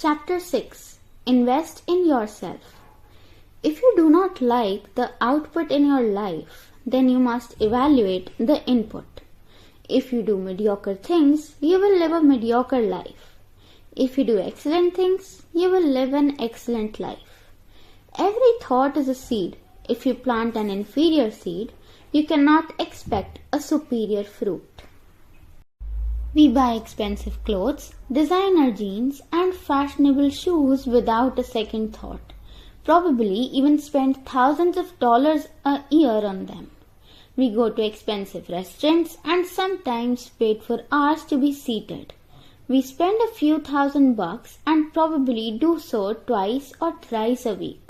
Chapter 6. Invest in yourself. If you do not like the output in your life, then you must evaluate the input. If you do mediocre things, you will live a mediocre life. If you do excellent things, you will live an excellent life. Every thought is a seed. If you plant an inferior seed, you cannot expect a superior fruit. We buy expensive clothes, designer jeans, and fashionable shoes without a second thought. Probably even spend thousands of dollars a year on them. We go to expensive restaurants and sometimes wait for hours to be seated. We spend a few $1,000 and probably do so twice or thrice a week.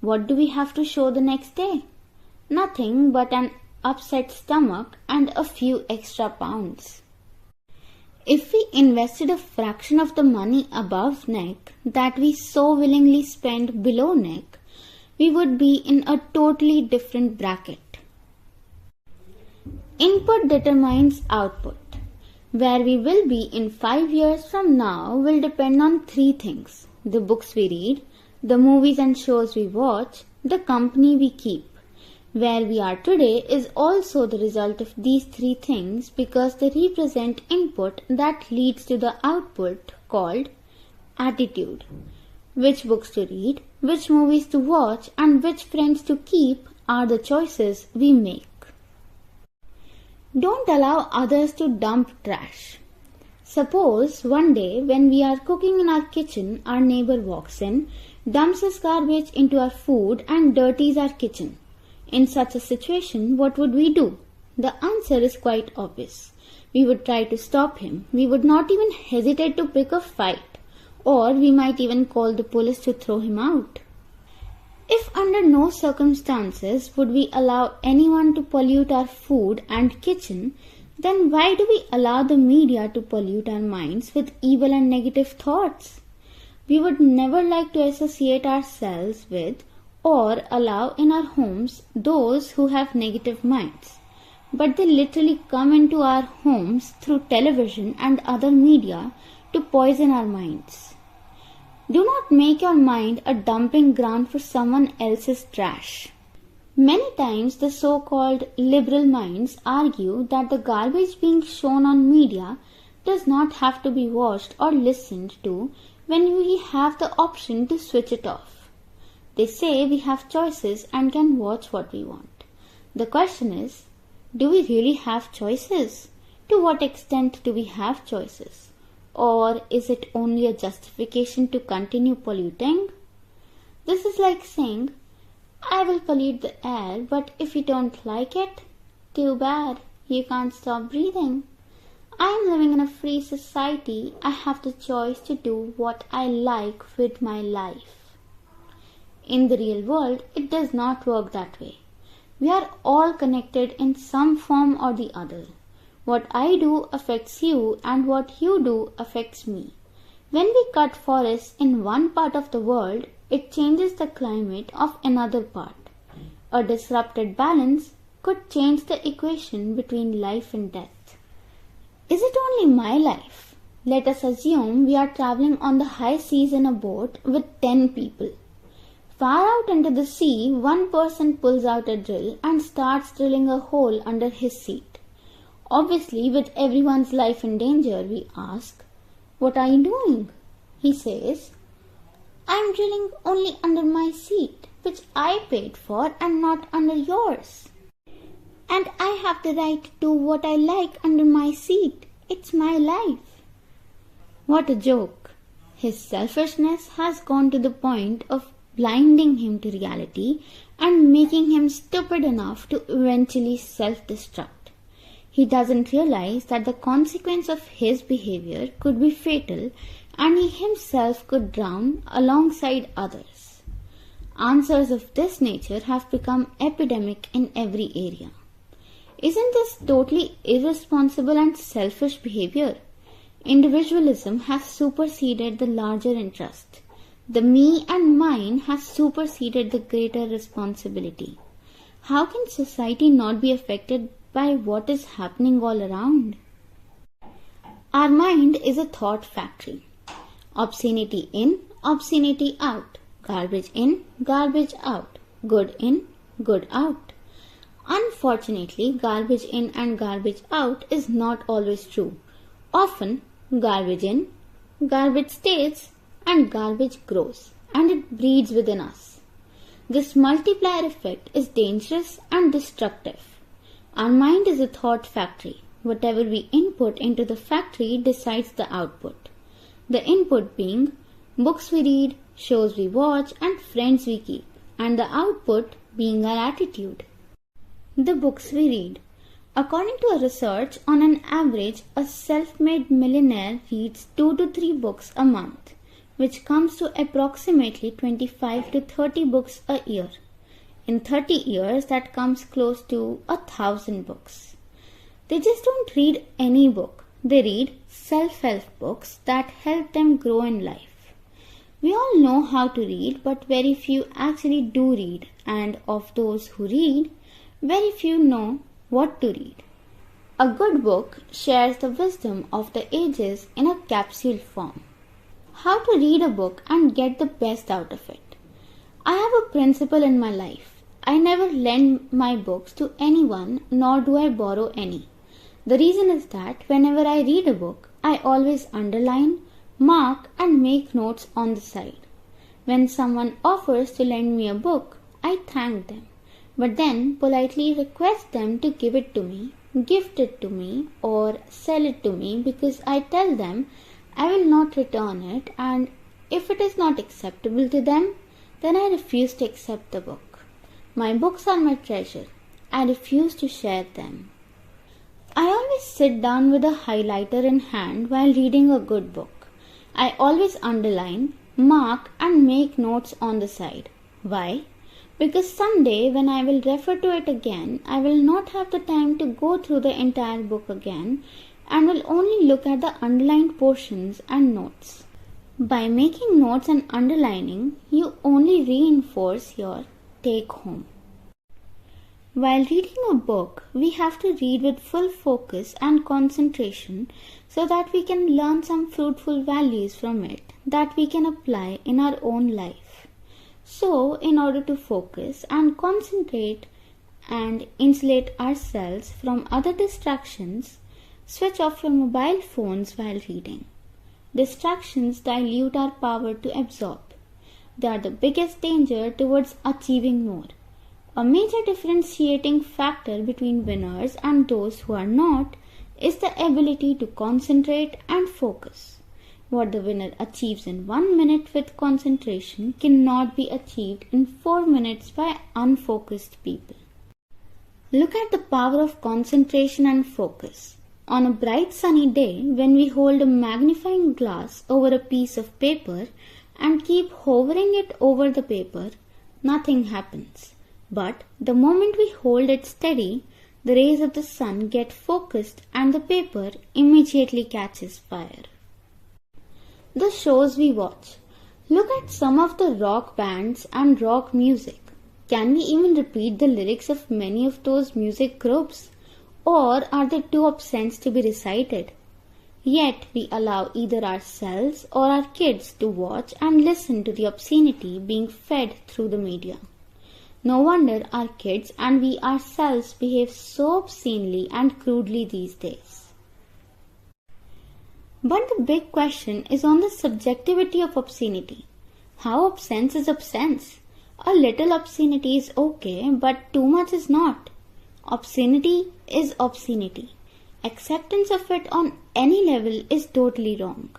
What do we have to show the next day? Nothing but an upset stomach and a few extra pounds. If we invested a fraction of the money above neck that we so willingly spend below neck, we would be in a totally different bracket. Input determines output. Where we will be in 5 years from now will depend on 3 things: the books we read, the movies and shows we watch, the company we keep. Where we are today is also the result of these 3 things because they represent input that leads to the output called attitude. Which books to read, which movies to watch, and which friends to keep are the choices we make. Don't allow others to dump trash. Suppose one day when we are cooking in our kitchen, our neighbor walks in, dumps his garbage into our food and dirties our kitchen. In such a situation, what would we do? The answer is quite obvious. We would try to stop him. We would not even hesitate to pick a fight. Or we might even call the police to throw him out. If under no circumstances would we allow anyone to pollute our food and kitchen, then why do we allow the media to pollute our minds with evil and negative thoughts? We would never like to associate ourselves with or allow in our homes those who have negative minds. But they literally come into our homes through television and other media to poison our minds. Do not make your mind a dumping ground for someone else's trash. Many times the so-called liberal minds argue that the garbage being shown on media does not have to be watched or listened to when we have the option to switch it off. They say we have choices and can watch what we want. The question is, do we really have choices? To what extent do we have choices? Or is it only a justification to continue polluting? This is like saying, I will pollute the air, but if you don't like it, too bad, you can't stop breathing. I am living in a free society. I have the choice to do what I like with my life. In the real world, it does not work that way. We are all connected in some form or the other. What I do affects you and what you do affects me. When we cut forests in one part of the world, it changes the climate of another part. A disrupted balance could change the equation between life and death. Is it only my life? Let us assume we are traveling on the high seas in a boat with 10 people. Far out into the sea, one person pulls out a drill and starts drilling a hole under his seat. Obviously, with everyone's life in danger, we ask, "What are you doing?" He says, "I'm drilling only under my seat, which I paid for and not under yours. And I have the right to do what I like under my seat. It's my life." What a joke. His selfishness has gone to the point of blinding him to reality and making him stupid enough to eventually self-destruct. He doesn't realize that the consequence of his behavior could be fatal and he himself could drown alongside others. Answers of this nature have become epidemic in every area. Isn't this totally irresponsible and selfish behavior? Individualism has superseded the larger interest. The me and mine has superseded the greater responsibility. How can society not be affected by what is happening all around? Our mind is a thought factory. Obscenity in, obscenity out. Garbage in, garbage out. Good in, good out. Unfortunately, garbage in and garbage out is not always true. Often, garbage in, garbage stays, and garbage grows, and it breeds within us. This multiplier effect is dangerous and destructive. Our mind is a thought factory. Whatever we input into the factory decides the output. The input being books we read, shows we watch, and friends we keep, and the output being our attitude. The books we read. According to a research, on an average, a self-made millionaire reads 2 to 3 books a month, which comes to approximately 25 to 30 books a year. In 30 years, that comes close to 1,000 books. They just don't read any book. They read self-help books that help them grow in life. We all know how to read, but very few actually do read, and of those who read, very few know what to read. A good book shares the wisdom of the ages in a capsule form. How to read a book and get the best out of it. I have a principle in my life. I never lend my books to anyone, nor do I borrow any. The reason is that whenever I read a book, I always underline, mark, and make notes on the side. When someone offers to lend me a book, I thank them, but then politely request them to give it to me, gift it to me, or sell it to me, because I tell them I will not return it, and if it is not acceptable to them, then I refuse to accept the book. My books are my treasure. I refuse to share them. I always sit down with a highlighter in hand while reading a good book. I always underline, mark, and make notes on the side. Why? Because someday when I will refer to it again, I will not have the time to go through the entire book again and will only look at the underlined portions and notes. By making notes and underlining, you only reinforce your take home. While reading a book, we have to read with full focus and concentration so that we can learn some fruitful values from it that we can apply in our own life. So, in order to focus and concentrate and insulate ourselves from other distractions, switch off your mobile phones while reading. Distractions dilute our power to absorb. They are the biggest danger towards achieving more. A major differentiating factor between winners and those who are not is the ability to concentrate and focus. What the winner achieves in 1 minute with concentration cannot be achieved in 4 minutes by unfocused people. Look at the power of concentration and focus. On a bright sunny day, when we hold a magnifying glass over a piece of paper and keep hovering it over the paper, nothing happens. But the moment we hold it steady, the rays of the sun get focused and the paper immediately catches fire. The shows we watch. Look at some of the rock bands and rock music. Can we even repeat the lyrics of many of those music groups? Or are they too obscene to be recited? Yet we allow either ourselves or our kids to watch and listen to the obscenity being fed through the media. No wonder our kids and we ourselves behave so obscenely and crudely these days. But the big question is on the subjectivity of obscenity. How obscene is obscene? A little obscenity is okay, but too much is not. Obscenity is obscenity. Acceptance of it on any level is totally wrong.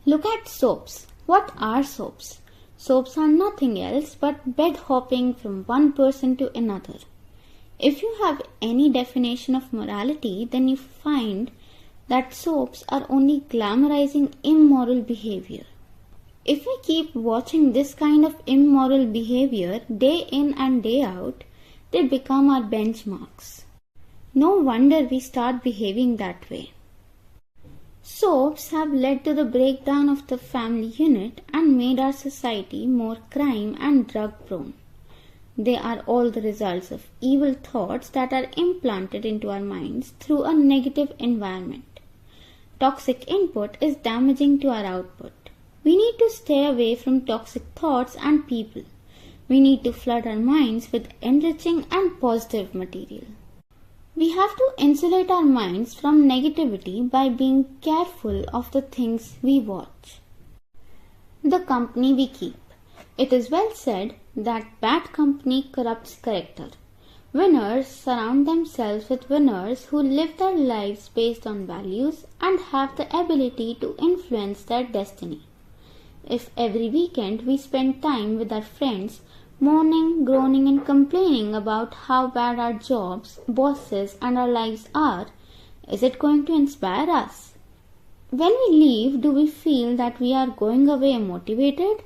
Look at soaps. What are soaps? Soaps are nothing else but bed hopping from one person to another. If you have any definition of morality, then you find that soaps are only glamorizing immoral behavior. If we keep watching this kind of immoral behavior day in and day out, they become our benchmarks. No wonder we start behaving that way. Soaps have led to the breakdown of the family unit and made our society more crime and drug prone. They are all the results of evil thoughts that are implanted into our minds through a negative environment. toxic input is damaging to our output. We need to stay away from toxic thoughts and people. We need to flood our minds with enriching and positive material. We have to insulate our minds from negativity by being careful of the things we watch. The company we keep. It is well said that bad company corrupts character. Winners surround themselves with winners who live their lives based on values and have the ability to influence their destiny. If every weekend we spend time with our friends, moaning, groaning and complaining about how bad our jobs, bosses and our lives are, is it going to inspire us? When we leave, do we feel that we are going away motivated?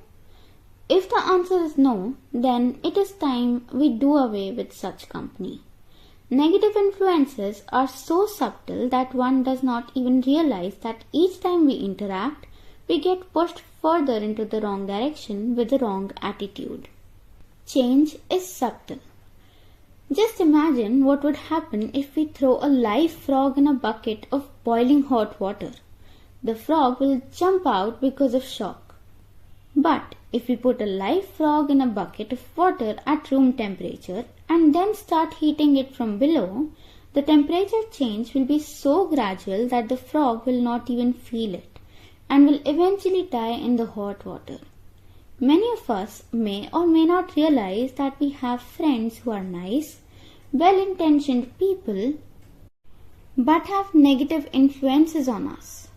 If the answer is no, then it is time we do away with such company. Negative influences are so subtle that one does not even realize that each time we interact, we get pushed further into the wrong direction with the wrong attitude. Change is subtle. Just imagine what would happen if we throw a live frog in a bucket of boiling hot water. The frog will jump out because of shock. But if we put a live frog in a bucket of water at room temperature and then start heating it from below, the temperature change will be so gradual that the frog will not even feel it and will eventually die in the hot water. Many of us may or may not realize that we have friends who are nice, well-intentioned people but have negative influences on us.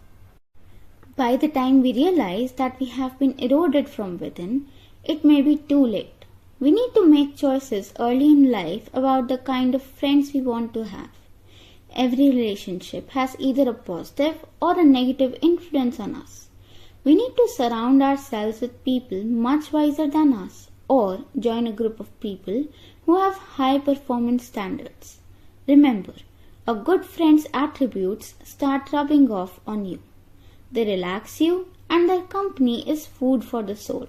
By the time we realize that we have been eroded from within, it may be too late. We need to make choices early in life about the kind of friends we want to have. Every relationship has either a positive or a negative influence on us. We need to surround ourselves with people much wiser than us or join a group of people who have high performance standards. Remember, a good friend's attributes start rubbing off on you. They relax you and their company is food for the soul.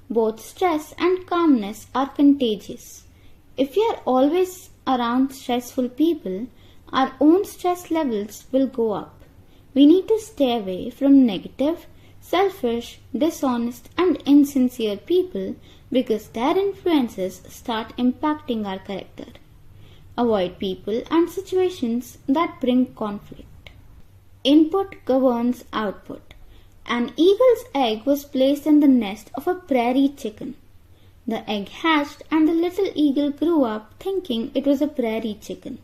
Both stress and calmness are contagious. If we are always around stressful people, our own stress levels will go up. We need to stay away from negative, selfish, dishonest and insincere people because their influences start impacting our character. Avoid people and situations that bring conflict. Input governs output. An eagle's egg was placed in the nest of a prairie chicken. The egg hatched and the little eagle grew up thinking it was a prairie chicken.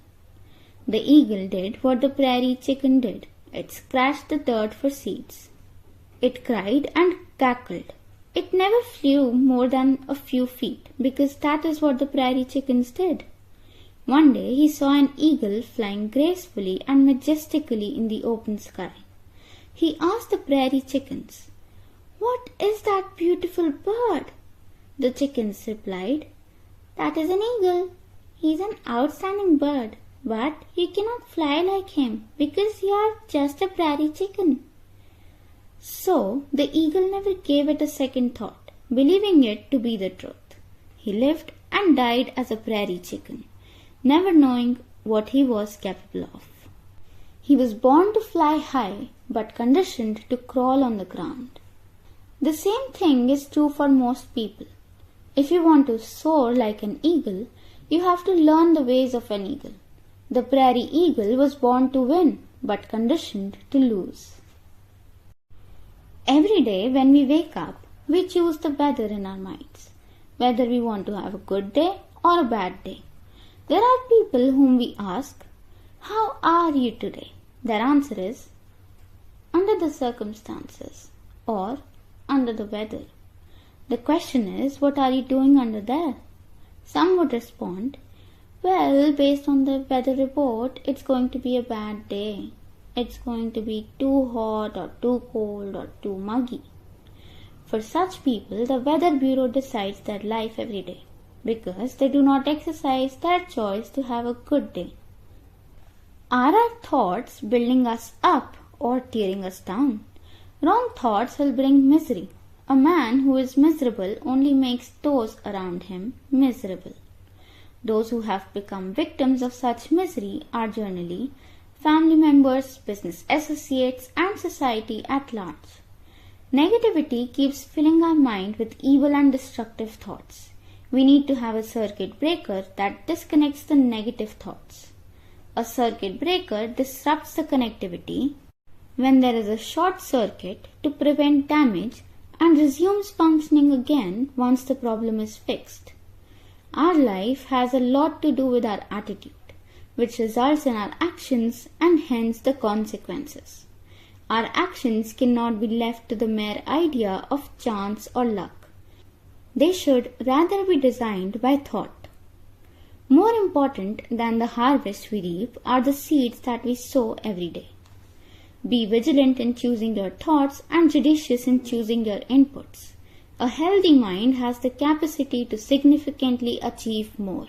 The eagle did what the prairie chicken did. It scratched the dirt for seeds. It cried and cackled. It never flew more than a few feet because that is what the prairie chickens did. One day he saw an eagle flying gracefully and majestically in the open sky. He asked the prairie chickens, "What is that beautiful bird?" The chickens replied, "That is an eagle. He is an outstanding bird, but you cannot fly like him because you are just a prairie chicken." So the eagle never gave it a second thought, believing it to be the truth. He lived and died as a prairie chicken, never knowing what he was capable of. He was born to fly high, but conditioned to crawl on the ground. The same thing is true for most people. If you want to soar like an eagle, you have to learn the ways of an eagle. The prairie eagle was born to win, but conditioned to lose. Every day when we wake up, we choose the weather in our minds, whether we want to have a good day or a bad day. There are people whom we ask, "How are you today?" Their answer is, "Under the circumstances," or "under the weather." The question is, what are you doing under there? Some would respond, "Well, based on the weather report, it's going to be a bad day. It's going to be too hot or too cold or too muggy." For such people, the Weather Bureau decides their life every day because they do not exercise their choice to have a good day. Are our thoughts building us up or tearing us down? Wrong thoughts will bring misery. A man who is miserable only makes those around him miserable. Those who have become victims of such misery are generally family members, business associates, and society at large. Negativity keeps filling our mind with evil and destructive thoughts. We need to have a circuit breaker that disconnects the negative thoughts. A circuit breaker disrupts the connectivity when there is a short circuit to prevent damage and resumes functioning again once the problem is fixed. Our life has a lot to do with our attitude, which results in our actions and hence the consequences. Our actions cannot be left to the mere idea of chance or luck. They should rather be designed by thought. More important than the harvest we reap are the seeds that we sow every day. Be vigilant in choosing your thoughts and judicious in choosing your inputs. A healthy mind has the capacity to significantly achieve more.